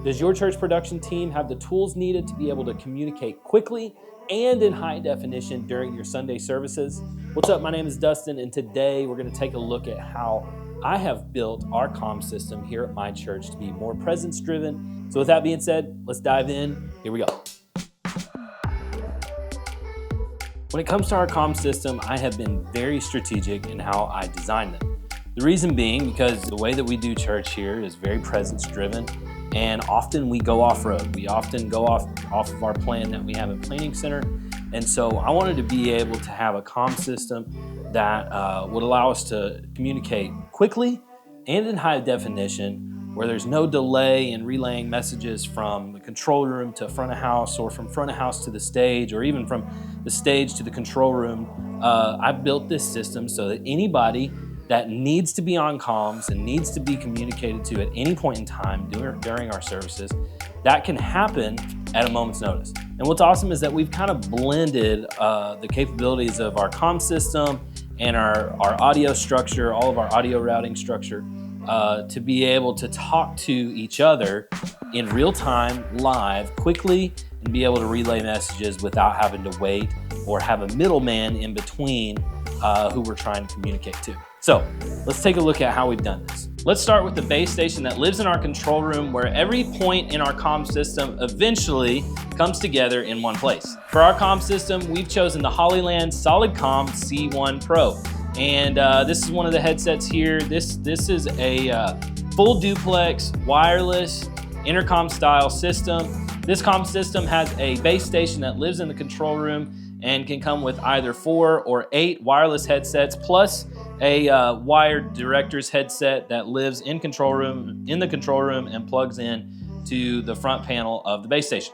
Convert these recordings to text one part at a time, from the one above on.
Does your church production team have the tools needed to be able to communicate quickly and in high definition during your Sunday services? What's up? My name is Dustin, and today we're going to take a look at how I have built our comm system here at my church to be more presence-driven. So with that being said, let's dive in. Here we go. When it comes to our comm system, I have been very strategic in how I design them. The reason being because the way that we do church here is very presence-driven, and often we go off-road. We often go off of our plan that we have at Planning Center. And so I wanted to be able to have a comm system that would allow us to communicate quickly and in high definition, where there's no delay in relaying messages from the control room to front of house, or from front of house to the stage, or even from the stage to the control room. I built this system so that anybody that needs to be on comms and needs to be communicated to at any point in time during our services, that can happen at a moment's notice. And what's awesome is that we've kind of blended the capabilities of our comm system and our audio structure, all of our audio routing structure, to be able to talk to each other in real time, live, quickly, and be able to relay messages without having to wait or have a middleman in between who we're trying to communicate to. So let's take a look at how we've done this. Let's start with the base station that lives in our control room, where every point in our comm system eventually comes together in one place. For our comm system, we've chosen the Hollyland SolidComm C1 Pro. And this is one of the headsets here. This is a full duplex wireless intercom style system. This comm system has a base station that lives in the control room and can come with either 4 or 8 wireless headsets, plus a wired director's headset that lives in the control room and plugs in to the front panel of the base station.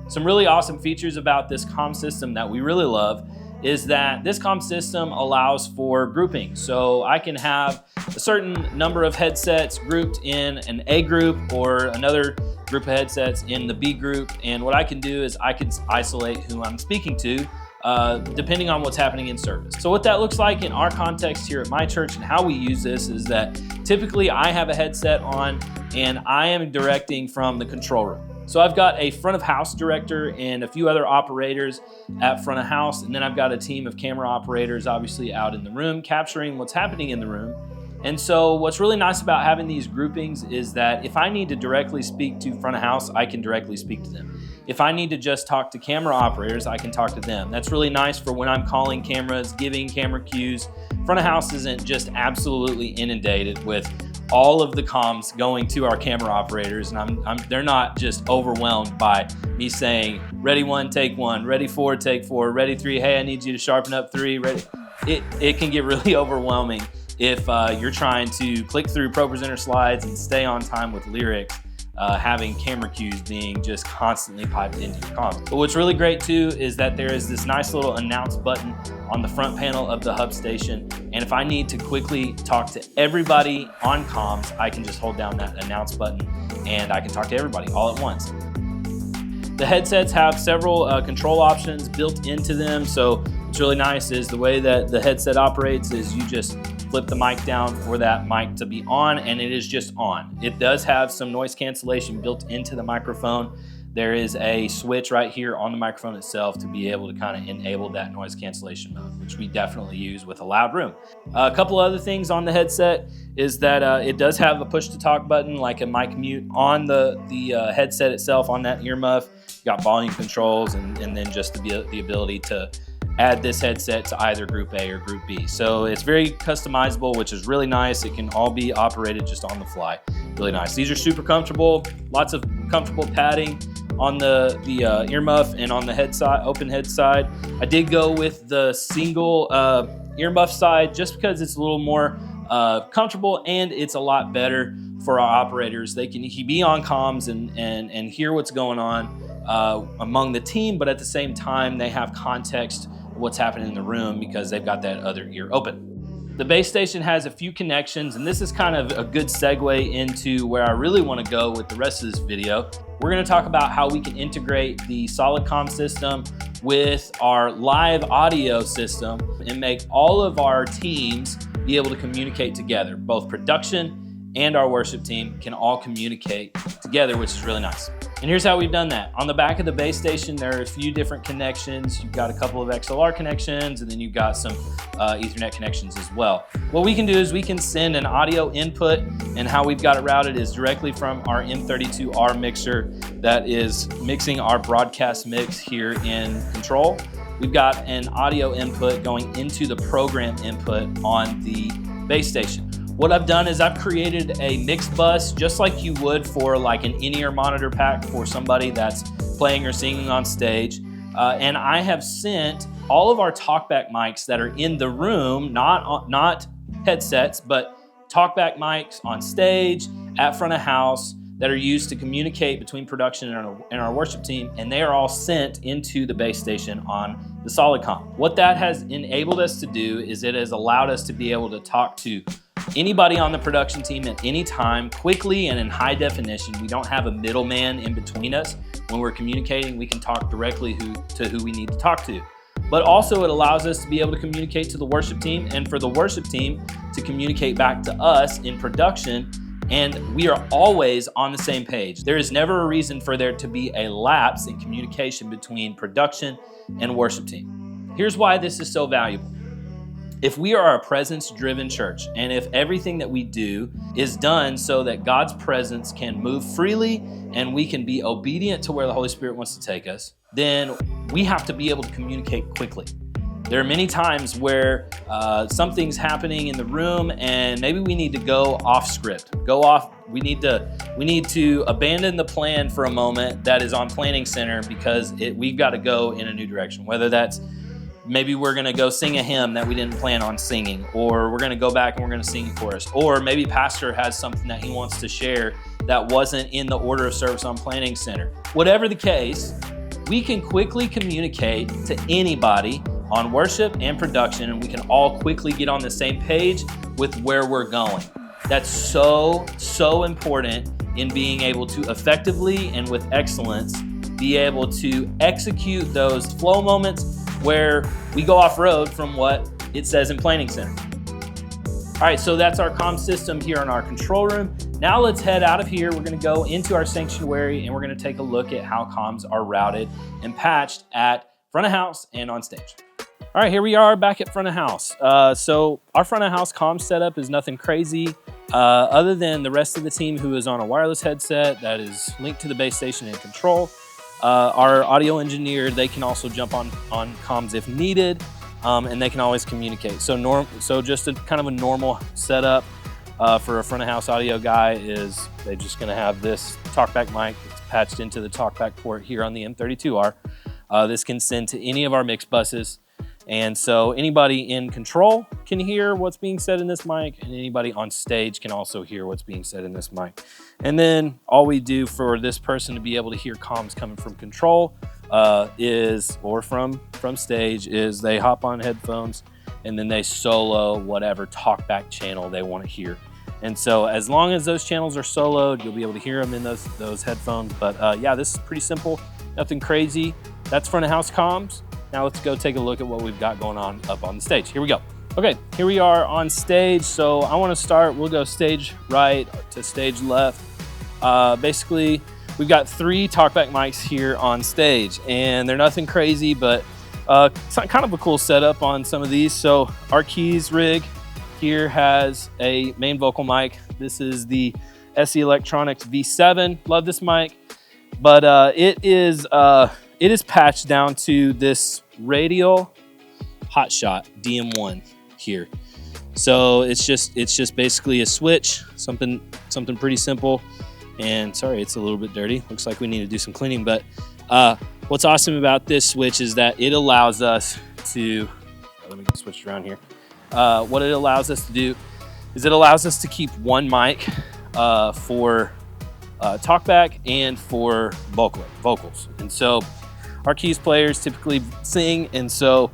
Some really awesome features about this comm system that we really love is that this comm system allows for grouping. So I can have a certain number of headsets grouped in an A group, or another group of headsets in the B group. And what I can do is I can isolate who I'm speaking to depending on what's happening in service. So what that looks like in our context here at my church and how we use this is that typically I have a headset on and I am directing from the control room. So I've got a front of house director and a few other operators at front of house, and then I've got a team of camera operators obviously out in the room capturing what's happening in the room. And so what's really nice about having these groupings is that if I need to directly speak to front of house, I can directly speak to them. If I need to just talk to camera operators, I can talk to them. That's really nice for when I'm calling cameras, giving camera cues. Front of house isn't just absolutely inundated with all of the comms going to our camera operators, and they're not just overwhelmed by me saying, ready 1, take 1, ready 4, take 4, ready 3, hey, I need you to sharpen up 3, ready. It can get really overwhelming if you're trying to click through ProPresenter slides and stay on time with lyrics, having camera cues being just constantly piped into your comms. But what's really great too is that there is this nice little announce button on the front panel of the hub station. And if I need to quickly talk to everybody on comms, I can just hold down that announce button and I can talk to everybody all at once. The headsets have several control options built into them. So what's really nice is the way that the headset operates is you just flip the mic down for that mic to be on, and it is just on. It does have some noise cancellation built into the microphone. There is a switch right here on the microphone itself to be able to kind of enable that noise cancellation mode, which we definitely use with a loud room. A couple other things on the headset is that it does have a push to talk button, like a mic mute on the headset itself on that earmuff. You got volume controls and then just the ability to add this headset to either Group A or Group B. So it's very customizable, which is really nice. It can all be operated just on the fly. Really nice. These are super comfortable. Lots of comfortable padding on the earmuff and on the head side, open head side. I did go with the single earmuff side just because it's a little more comfortable, and it's a lot better for our operators. They can be on comms and hear what's going on among the team, but at the same time, they have context of what's happening in the room because they've got that other ear open. The base station has a few connections, and this is kind of a good segue into where I really want to go with the rest of this video. We're going to talk about how we can integrate the SolidComm system with our live audio system and make all of our teams be able to communicate together, both production and our worship team can all communicate together, which is really nice. And here's how we've done that. On the back of the base station, there are a few different connections. You've got a couple of XLR connections, and then you've got some Ethernet connections as well. What we can do is we can send an audio input, and how we've got it routed is directly from our M32R mixer that is mixing our broadcast mix here in Control. We've got an audio input going into the program input on the base station. What I've done is I've created a mix bus just like you would for like an in-ear monitor pack for somebody that's playing or singing on stage. And I have sent all of our talkback mics that are in the room, not headsets, but talkback mics on stage, at front of house, that are used to communicate between production and our worship team, and they are all sent into the base station on the Solidcom. What that has enabled us to do is it has allowed us to be able to talk to anybody on the production team at any time, quickly and in high definition. We don't have a middleman in between us. When we're communicating, we can talk directly to who we need to talk to. But also it allows us to be able to communicate to the worship team, and for the worship team to communicate back to us in production, and we are always on the same page. There is never a reason for there to be a lapse in communication between production and worship team. Here's why this is so valuable. If we are a presence-driven church, and if everything that we do is done so that God's presence can move freely and we can be obedient to where the Holy Spirit wants to take us, then we have to be able to communicate quickly. There are many times where something's happening in the room and maybe we need to go off script, we need to abandon the plan for a moment that is on Planning Center because we've got to go in a new direction, whether that's maybe we're going to go sing a hymn that we didn't plan on singing, or we're going to go back and we're going to sing a chorus, or maybe pastor has something that he wants to share that wasn't in the order of service on Planning Center. Whatever the case, we can quickly communicate to anybody on worship and production, and we can all quickly get on the same page with where we're going. That's so important in being able to effectively and with excellence be able to execute those flow moments where we go off road from what it says in Planning Center. All right, so that's our comm system here in our control room. Now let's head out of here. We're gonna go into our sanctuary and we're gonna take a look at how comms are routed and patched at front of house and on stage. All right, here we are back at front of house. So our front of house comm setup is nothing crazy other than the rest of the team who is on a wireless headset that is linked to the base station and control. Our audio engineer, they can also jump on comms if needed, and they can always communicate. So just a kind of a normal setup for a front of house audio guy is they're just gonna have this talkback mic that's patched into the talkback port here on the M32R. This can send to any of our mix buses. And so anybody in control can hear what's being said in this mic, and anybody on stage can also hear what's being said in this mic. And then all we do for this person to be able to hear comms coming from control or from stage is they hop on headphones and then they solo whatever talkback channel they want to hear. And so as long as those channels are soloed, you'll be able to hear them in those headphones. But yeah, this is pretty simple, nothing crazy. That's front of house comms. Now let's go take a look at what we've got going on up on the stage. Here we go. Okay, here we are on stage. So I want to start, we'll go stage right to stage left. Basically, we've got 3 talkback mics here on stage, and they're nothing crazy, but it's kind of a cool setup on some of these. So our keys rig here has a main vocal mic. This is the SE Electronics V7. Love this mic, but it is patched down to this Radial Hotshot DM1 here. So it's just basically a switch, something pretty simple. And sorry, it's a little bit dirty. Looks like we need to do some cleaning. But what's awesome about this switch is that it allows us to, let me get switched around here. What it allows us to do is it allows us to keep one mic for talkback and for vocals. And so our keys players typically sing, and so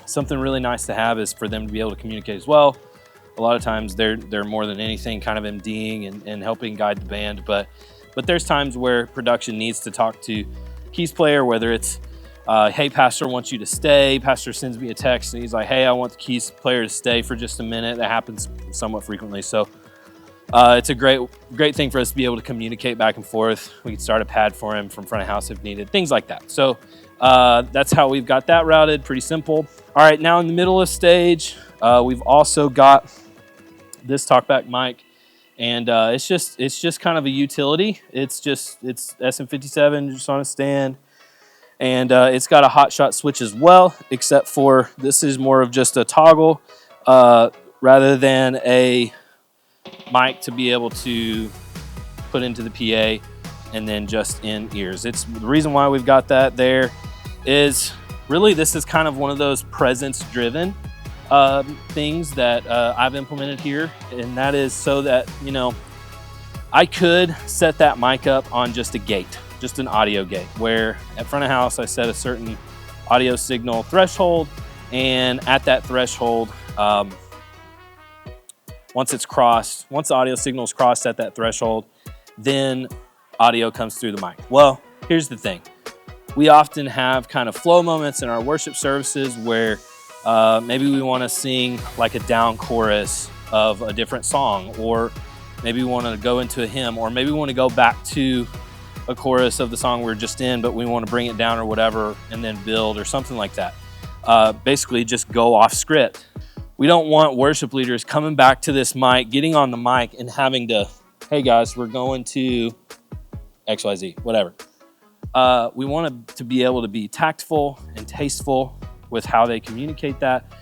something really nice to have is for them to be able to communicate as well. A lot of times they're more than anything kind of MDing and helping guide the band, but there's times where production needs to talk to keys player, whether it's hey, pastor wants you to stay. Pastor sends me a text and he's like, hey, I want the keys player to stay for just a minute. That happens somewhat frequently. So it's a great thing for us to be able to communicate back and forth. We can start a pad for him from front of house if needed, things like that. So that's how we've got that routed, pretty simple. All right, now in the middle of stage, we've also got this talkback mic, and it's just kind of a utility. It's SM57 just on a stand, and it's got a hotshot switch as well, except for this is more of just a toggle rather than a mic to be able to put into the PA and then just in ears. It's the reason why we've got that there is really this is kind of one of those presence driven things that I've implemented here, and that is so that, you know, I could set that mic up on just a gate, just an audio gate, where at front of house I set a certain audio signal threshold, and at that threshold, once the audio signal is crossed at that threshold, then audio comes through the mic. Well, here's the thing. We often have kind of flow moments in our worship services where maybe we want to sing like a down chorus of a different song, or maybe we want to go into a hymn, or maybe we want to go back to a chorus of the song we're just in, but we want to bring it down or whatever and then build or something like that. Basically just go off script. We don't want worship leaders coming back to this mic, getting on the mic and having to, hey guys, we're going to XYZ, whatever. We want to be able to be tactful and tasteful with how they communicate that.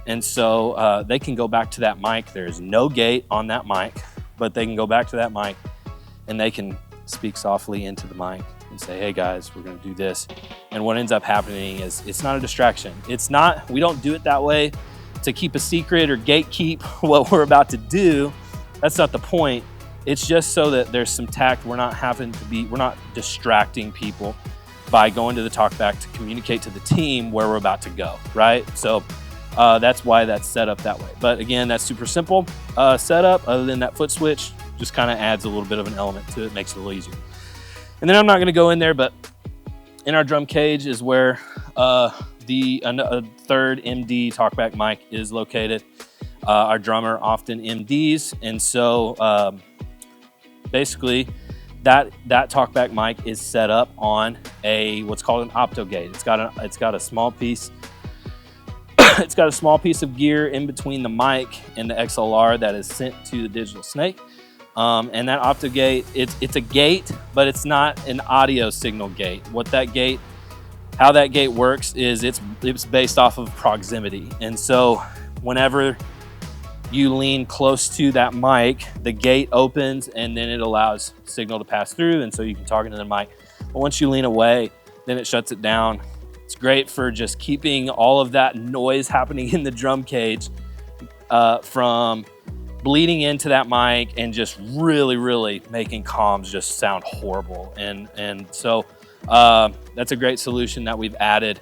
And so they can go back to that mic. There's no gate on that mic, but they can go back to that mic and they can speak softly into the mic and say, hey guys, we're going to do this. And what ends up happening is it's not a distraction. We don't do it that way to keep a secret or gatekeep what we're about to do. That's not the point. It's just so that there's some tact. We're not distracting people by going to the talkback to communicate to the team where we're about to go, right? So that's why that's set up that way. But again, that's super simple setup. Other than that foot switch, just kind of adds a little bit of an element to it, makes it a little easier. And then I'm not going to go in there, but in our drum cage is where the third MD talkback mic is located. Our drummer often MDs, and so basically that talkback mic is set up on what's called an opto gate. It's got a small piece. It's got a small piece of gear in between the mic and the XLR that is sent to the digital snake. And that opto gate, it's a gate, but it's not an audio signal gate. How that gate works is it's based off of proximity. And so whenever you lean close to that mic, the gate opens and then it allows signal to pass through, and so you can talk into the mic. But once you lean away, then it shuts it down. It's great for just keeping all of that noise happening in the drum cage from bleeding into that mic and just really, really making comms just sound horrible. And so that's a great solution that we've added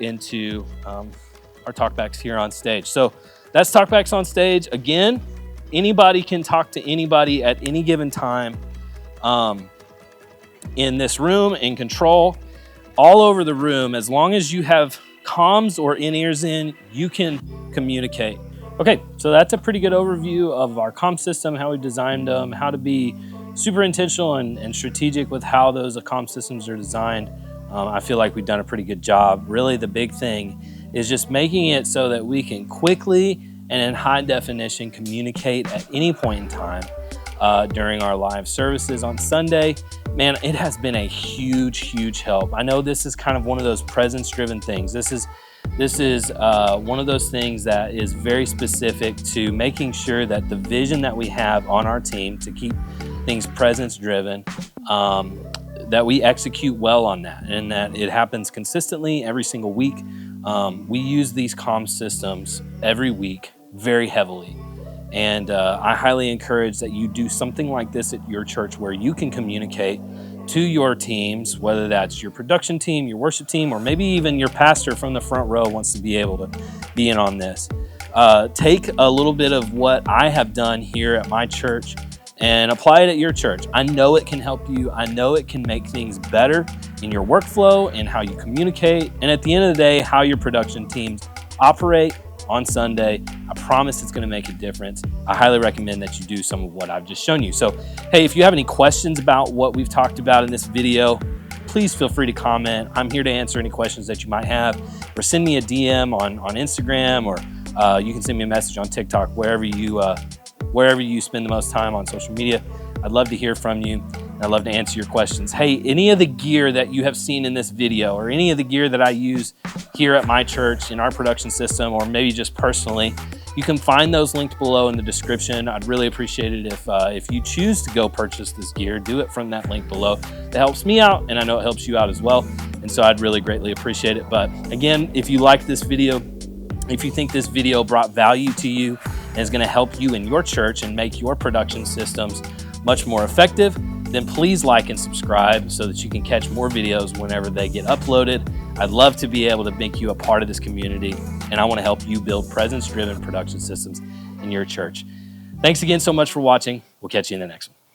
into our talkbacks here on stage. So that's talkbacks on stage. Again, anybody can talk to anybody at any given time in this room, in control, all over the room. As long as you have comms or in-ears in, you can communicate. Okay, so that's a pretty good overview of our comm system, how we designed them, how to be super intentional and strategic with how those comm systems are designed. I feel like we've done a pretty good job. Really, the big thing is just making it so that we can quickly and in high definition communicate at any point in time during our live services on Sunday. Man, it has been a huge help. I know this is kind of one of those presence-driven things. This is one of those things that is very specific to making sure that the vision that we have on our team to keep things presence-driven, that we execute well on that, and that it happens consistently every single week. We use these comm systems every week very heavily. And I highly encourage that you do something like this at your church where you can communicate to your teams, whether that's your production team, your worship team, or maybe even your pastor from the front row wants to be able to be in on this. Take a little bit of what I have done here at my church and apply it at your church. I know it can help you. I know it can make things better. in your workflow and how you communicate, and at the end of the day, how your production teams operate on Sunday. I promise it's going to make a difference. I highly recommend that you do some of what I've just shown you. So, hey, if you have any questions about what we've talked about in this video, please feel free to comment. I'm here to answer any questions that you might have, or send me a DM on Instagram, or you can send me a message on TikTok, wherever you spend the most time on social media. I'd love to hear from you. I'd love to answer your questions. Hey, any of the gear that you have seen in this video, or any of the gear that I use here at my church in our production system, or maybe just personally, you can find those linked below in the description. I'd really appreciate it if you choose to go purchase this gear, do it from that link below. That helps me out, and I know it helps you out as well. And so I'd really greatly appreciate it. But again, if you like this video, if you think this video brought value to you and is going to help you in your church and make your production systems much more effective, then please like and subscribe so that you can catch more videos whenever they get uploaded. I'd love to be able to make you a part of this community, and I want to help you build presence-driven production systems in your church. Thanks again so much for watching. We'll catch you in the next one.